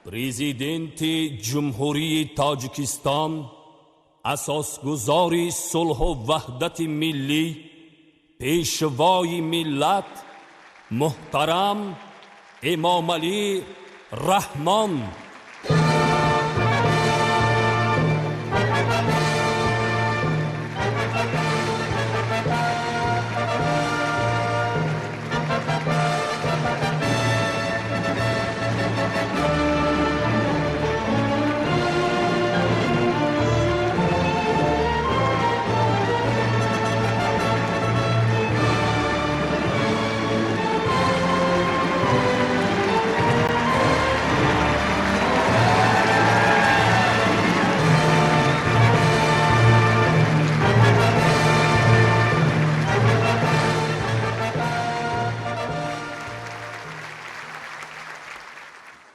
Prezidenti Cumhuriyet Tojikiston, asosguzori sulh و وحدت ملی، پیشوای ملت، محترم امامعلی رحمان.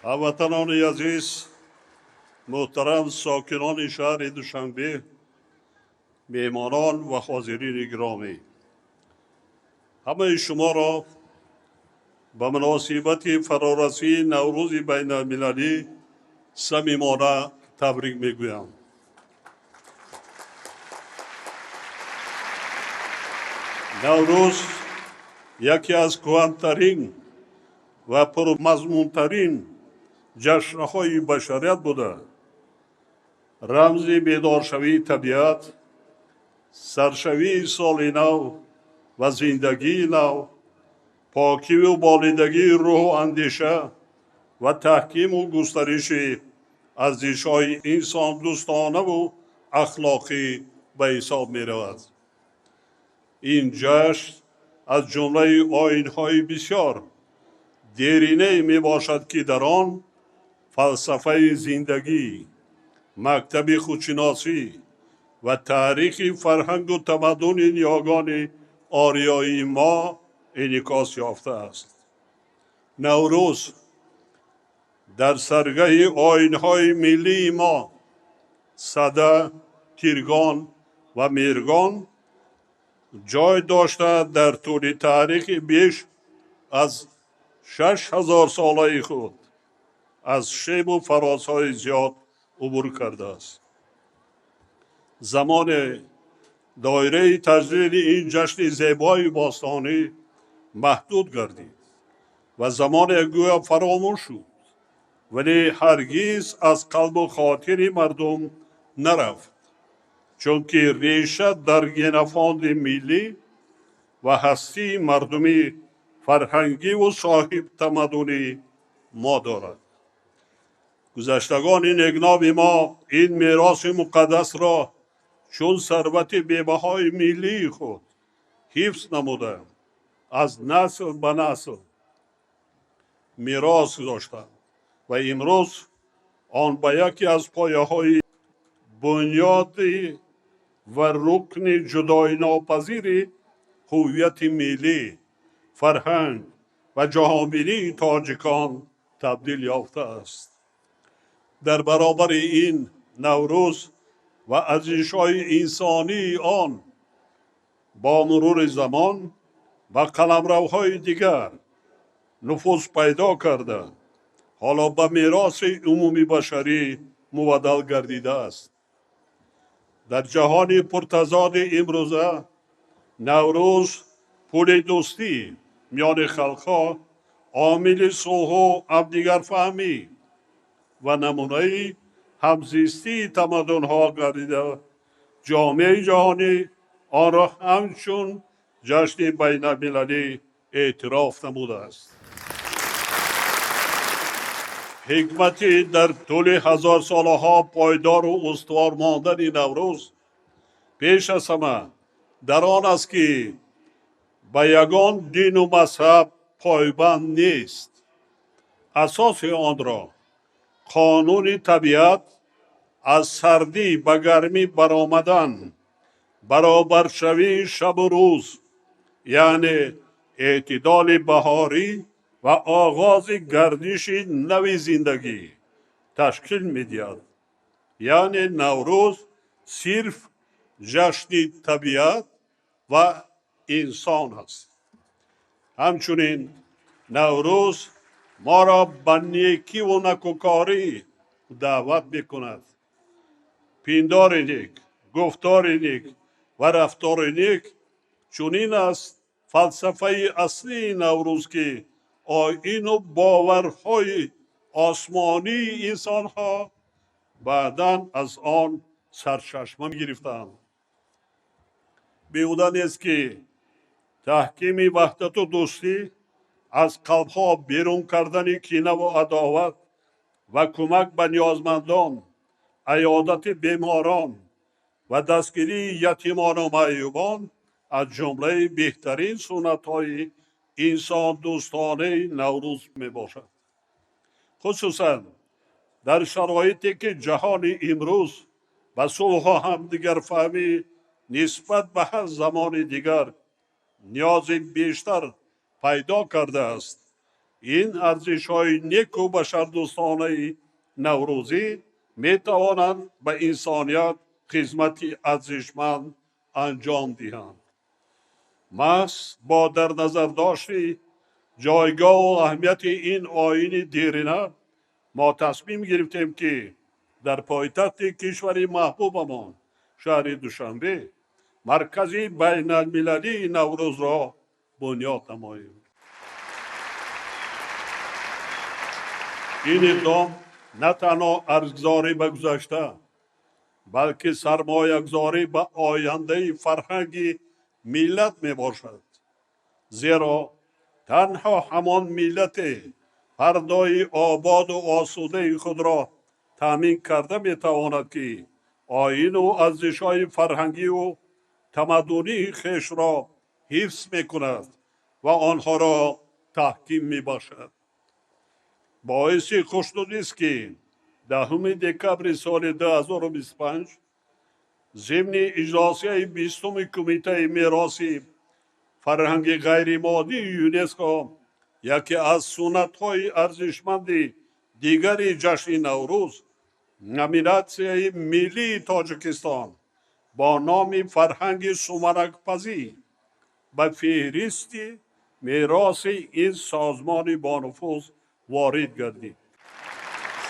هموطنان عزیز، محترم ساکنان شهر دوشنبه، میهمانان و حاضرین گرامی، همه شما را به مناسبت فرارسی نوروز بین المللی صمیمانه تبریک میگویم. نوروز یکی از کهن‌ترین و پرمضمونترین جشن‌های بشریت بوده. رمز بیدارشوی طبیعت، سرشوی سال نو و زندگی نو، پاکی و بالندگی روح و اندیشه و تحکیم و گسترش ارزش‌های انسان دوستانه و اخلاقی به حساب می رود. این جشن از جمله آیین‌های بسیار دیرینه می باشد که در آن فلسفه زندگی، مکتب خودشناسی و تاریخ فرهنگ و تمدن یاگان آریایی ما انعکاس یافته است. نوروز در سرگه آیین‌های ملی ما، سده، تیرگان و میرگان جای داشته در طول تاریخ بیش از 6000 ساله خود از شیب و فرازهای زیاد عبور کرده است. زمان دایره تجلیل این جشن زیبای باستانی محدود گردید و زمان گویا فراموش شد، ولی هرگز از قلب و خاطر مردم نرفت، چون که ریشه در گنفاند ملی و هستی مردمی فرهنگی و صاحب تمدنی ما دارد. گذشتگان نگناب ما این میراث مقدس را چون ثروت بی‌بهای ملی خود حفظ نموده از نسل به نسل میراث گذاشتند و امروز آن به یکی از پایه‌های بنیادی و رکن جدای ناپذیر هویت ملی، فرهنگ و جهانبینی تاجیکان تبدیل یافته است. در برابر این نوروز و ارزش‌های انسانی آن با مرور زمان و قلمروهای دیگر نفوذ پیدا کرده، حالا به میراث عمومی بشری مبدل گردیده است. در جهان پرتضاد امروزه نوروز پل دوستی میان خلقها، عامل صلح و همدیگر فهمی و نمونه همزیستی تمدن‌ها گردیده، جامعه جهانی آن را همچون جشن بین المللی اعتراف نموده است. حکمتی در طول 1000 سالها پایدار و استوار ماندن نوروز پیش از همه در آن است که به یگان دین و مذهب پایبند نیست. اساس آن را قانون طبیعت، از سردی به گرمی برآمدن، برابر شوی شب و روز، یعنی اعتدال بهاری و آغاز گردش نوی زندگی تشکیل می‌دهد. یعنی نوروز صرف جشن طبیعت و انسان است. همچنین نوروز ما را به نیکی و نکوکاری دعوت میکند. پیندار نیک، گفتار نیک و رفتار نیک چونین است فلسفه اصلی نوروز که آیین و باورهای آسمانی انسان ها بعداً از آن سرچشمه گرفتند. بیهوده نیست که تحکیم وحدت و دوستی از قلبها بیرون کردن کینه و عداوت و کمک به نیازمندان، عیادت بیماران و دستگیری یتیمان و معیوبان از جمله بهترین سنت‌های انسان دوستانه نوروز می باشد. خصوصاً در شرایطی که جهان امروز به صلح و همدیگر فهمی نسبت به هر زمان دیگر نیاز بیشتر پیدا کرده است. این ارزش های نیک و بشردوستانه نوروزی می توانند به انسانیت خدمتی ارزشمند انجام دهند. محض با در نظر داشتی جایگاه و اهمیت این آیین دیرینه ما تصمیم گرفتیم که در پایتخت کشور محبوبمان شهر دوشنبه مرکزی بین المللی نوروز را بنیاد نماییم. این اقدام نه تنها ارزگذاری به گذشته بلکه سرمایه‌گذاری به آینده فرهنگی ملت می باشد. زیرا تنها همان ملت فردای آباد و آسوده خود را تامین کرده می تواند که آیین و ارزش‌های فرهنگی و تمدنی خویش را حفظ می کند و آنها را تحکیم می باشد. باعث خوشنودی است که 10 دکبر سال 2025 ضمن اجلاسی 20 کمیته میراث فرهنگ غیر مادی یونسکو یکی از سنت‌های ارزشمند دیگری جشن نوروز نامیناسیون ملی تاجیکستان با نام فرهنگ سومنک‌پذیر به فهرست میراث این سازمان با نفوذ وارد گردید.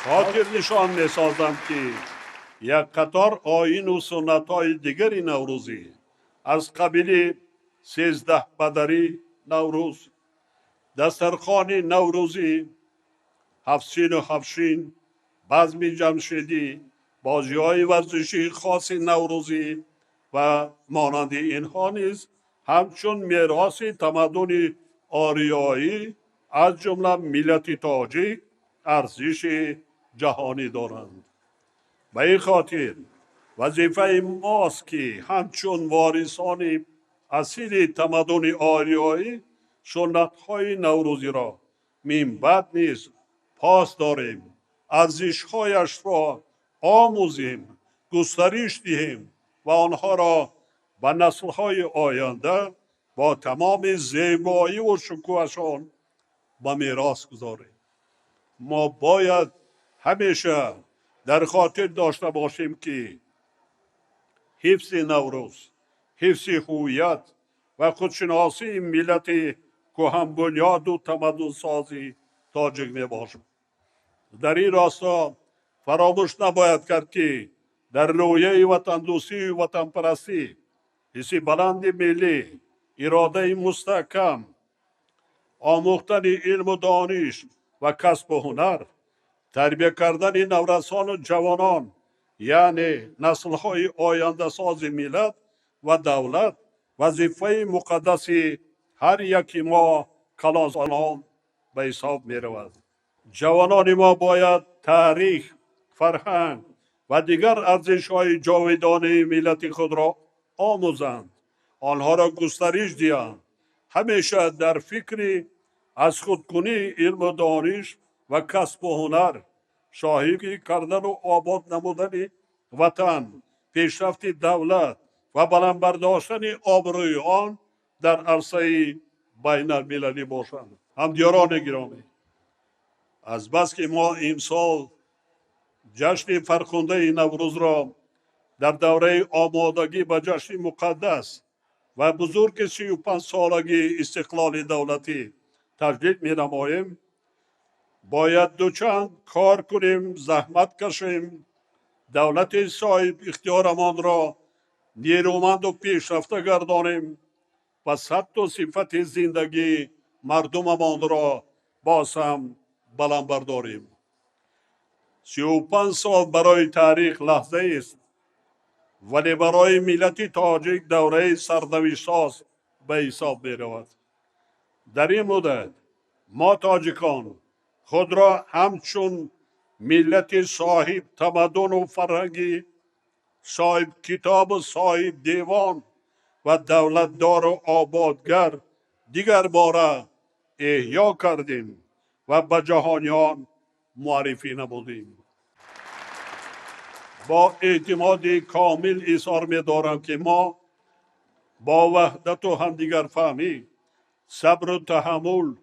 خاطر نشان می سازم که یک قطار آیین و سنت‌های دیگری نوروزی از قبیل 13 بدری نوروز، دسترخوان نوروزی، هفسین و هفشین، بزم جمشیدی، بازی‌های ورزشی خاص نوروزی و مانند اینها نیز همچون میراث تمدن آریایی از جمله ملت تاجیک ارزش جهانی دارند. به این خاطر وظیفه ماست که همچون وارثان اصیل تمدن آریایی سنت‌های نوروزی را من بعد نیز پاس داریم، ارزش‌هایش را آموزیم، گسترش دهیم و آنها را به نسل‌های آینده با تمام زیبایی و شکوهشان به میراث گذاریم. ما باید همیشه در خاطر داشته باشیم که حفظ نوروز، حفظ هویت و خودشناسی ملت کهن بنیاد و تمدن سازی تاجیک می باشد. در این راستا فراموش نباید کرد که در رویه وطن دوستی و وطن پرستی حس بلند ملی، اراده مستحکم، آموختن علم و دانش و کسب و هنر، تربیت کردن نورسان و جوانان یعنی نسل‌های آینده ساز ملت و دولت وظیفه مقدس هر یکی ما کلانان به حساب می رود. جوانان ما باید تاریخ، فرهنگ و دیگر ارزش‌های جاودانه ملت خود را آموزند، آنها را گسترش دهند، همیشه در فکر از خودکنی علم و دانش و کسب و هنر، شاهی کردن و آباد نمودن وطن، پیشرفت دولت و بلند برداشتن آبروی آن در عرصه بین المللی باشند. همدیاران گرامی، از بس که ما امسال جشن فرخنده نوروز را در دوره آمادگی به جشن مقدس و بزرگ 35 سالگی استقلال دولتی تجدید می نماییم، باید دوچند کار کنیم، زحمت کشیم، دولت صاحب اختیارمان را نیرومند و پیشرفته گردانیم و سطح و صفت زندگی مردممان را باز هم بلند برداریم. 35 سال برای تاریخ لحظه است، ولی برای ملت تاجیک دوره سرنوشت ساز به حساب می رود. در این مدت ما تاجیکان خود را همچون ملت صاحب تمدن و فرهنگی، صاحب کتاب و صاحب دیوان و دولتدار و آبادگر دیگر باره احیا کردیم و به جهانیان معرفی نمودیم. با اعتماد کامل اظهار می دارم که ما با وحدت و همدیگر فهمی، صبر و تحمل،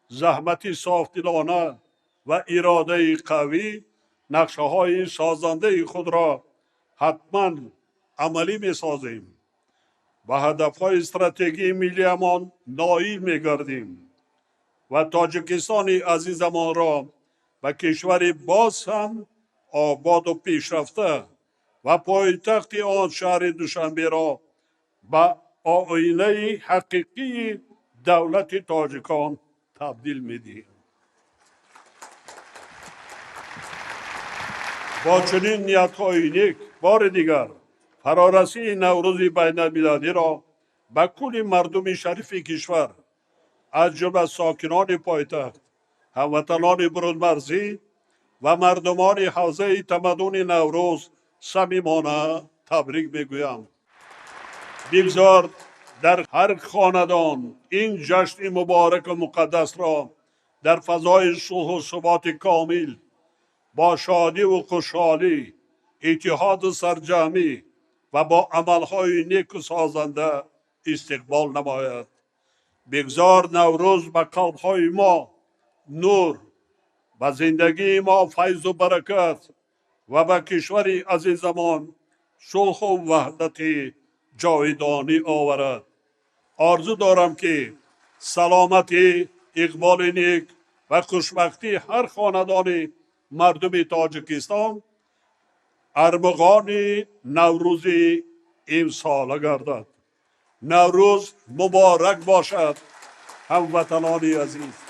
زحمت صافدلانه و اراده قوی نقشه های سازنده خود را حتما عملی می سازیم و هدف های استراتژی ملی امان نائل می گردیم و تاجیکستان عزیزمان را به کشور باز هم آباد و پیشرفته و پایتخت آن شهر دوشنبه را به آینه حقیقی دولت تاجیکان تبدیل می دهیم. با چنین نیت‌های نیک بار دیگر فرارسی نوروز بین المللی را به کل مردم شریف کشور از جمله ساکنان پایتخت، هموطنان برونمرزی و مردمان حوزه تمدن نوروز صمیمانه تبریک میگویم. بگذار در هر خاندان این جشن مبارک و مقدس را در فضای صلح و ثبات کامل با شادی و خوشحالی، اتحاد و سرجمی و با عملهای نیک و سازنده استقبال نماید. بگذار نوروز به قلبهای ما نور، به زندگی ما فیض و برکت و به کشور عزیزمان صلح و وحدت جاودانی آورد. آرزو دارم که سلامتی، اقبال نیک و خوشبختی هر خاندان مردم تاجیکستان ارمغان نوروز امسال گردد. نوروز مبارک باشد هموطنان عزیز.